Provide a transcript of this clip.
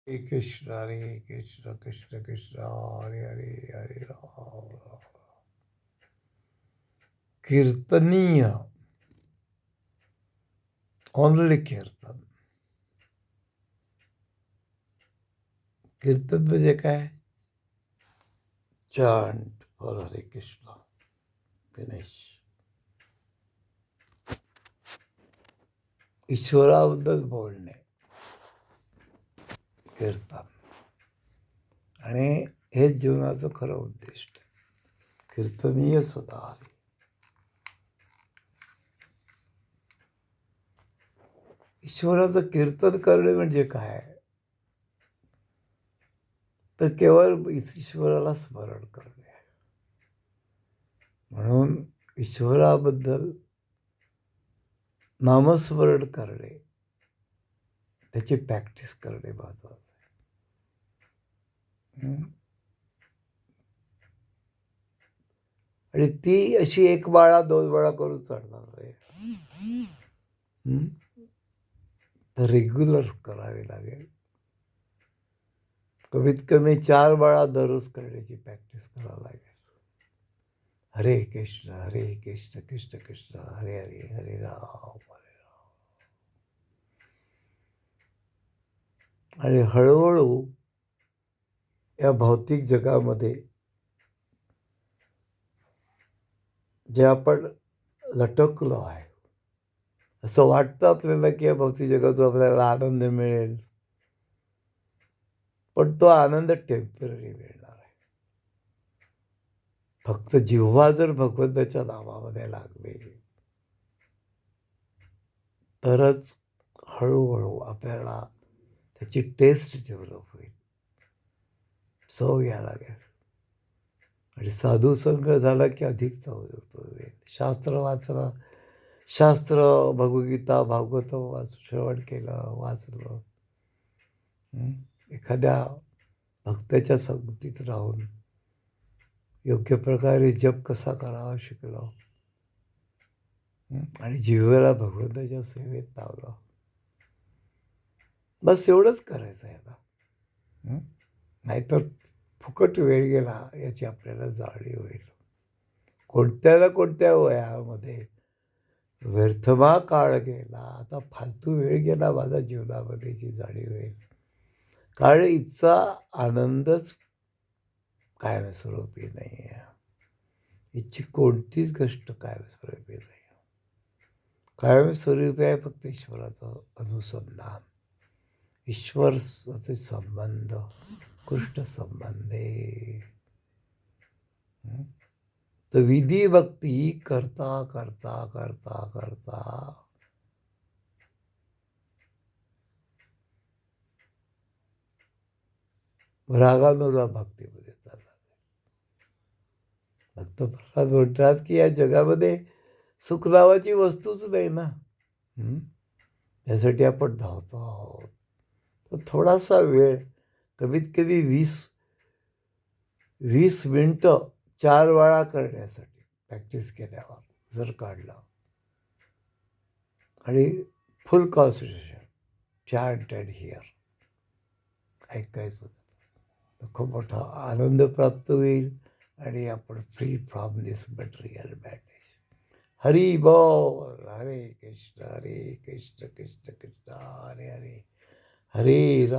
हरे कृष्ण कृष्ण कृष्ण हरे हरे हरे राम राम कीर्तनीय ओनली कीर्तन. कीर्तन म्हणजे काय? चांट फॉर हरे कृष्ण. फिनिश. ईश्वराबद्दल बोलणे कीर्तन. आणि हेच जीवनाचं खरं उद्दिष्ट. कीर्तनीय सुद्धा हरी. ईश्वराचं कीर्तन करणे म्हणजे काय? तर केवळ ईश्वराला स्मरण करणे. म्हणून ईश्वराबद्दल नामस्मरण करणे, त्याची प्रॅक्टिस करणे महत्वाचं आहे. आणि ती अशी एक वेळा दोन वेळा करून चालणार आहे. तर रेग्युलर करावी लागेल. कमीत कमी 4 वेळा दररोज करण्याची प्रॅक्टिस करावी लागेल. हरे कृष्ण कृष्ण कृष्ण हरे हरे हरे राम हरे राम. आणि हळूहळू या भौतिक जगामध्ये जे आपण लटकलो आहे, असं वाटतं आपल्याला की या भौतिक जगातून आपल्याला आनंद मिळेल, पण तो आनंद टेम्पररी मिळणार आहे. फक्त जिव्हा जर भगवंताच्या नावामध्ये लागले तरच हळूहळू आपल्याला त्याची टेस्ट डेव्हलप होईल, चव यायला लागेल. आणि साधू संग झाला की अधिक चव होईल. शास्त्र वाचलं, शास्त्र भगवद्गीता भागवत श्रवण केलं, वाचलं, एखाद्या भक्ताच्या संगतीत राहून योग्य प्रकारे जप कसा करावा शिकलो, आणि जिव्हाळा भगवंताच्या सेवेत लावलं. बस एवढंच करायचं आहे ना. नाहीतर फुकट वेळ गेला याची आपल्याला जाणीव होईल. कोणत्या ना कोणत्या वयामध्ये व्यर्थमा काळ गेला, आता फालतू वेळ गेला माझ्या जीवनामध्ये याची जाणीव होईल. कारण इथचा आनंदच कायमस्वरूपी नाही आहे. इथची कोणतीच गोष्ट कायमस्वरूपी नाही. कायमस्वरूपी आहे फक्त ईश्वराचं अनुसंधान, ईश्वराचे संबंध, कृष्ण संबंधे. तर विधी भक्ती करता करता करता करता रागानुराग भक्तीमध्ये चालला. भक्त प्रल्हाद म्हणतात की या जगामध्ये सुख नावाची वस्तूच नाही ना. त्यासाठी आपण धावतो आहोत. तर थोडासा वेळ, कमीत कमी 20 मिनटं 4 वेळा करण्यासाठी प्रॅक्टिस केल्यावर जर काढलं आणि फुल कॉन्सन्ट्रेशन, चॅन्ट अँड हिअर ऐकायचं, तर खूप मोठा आनंद प्राप्त होईल आणि आपण free from this material madness. Hari बोल. हरे कृष्ण कृष्ण कृष्ण हरे हरे हरे राम.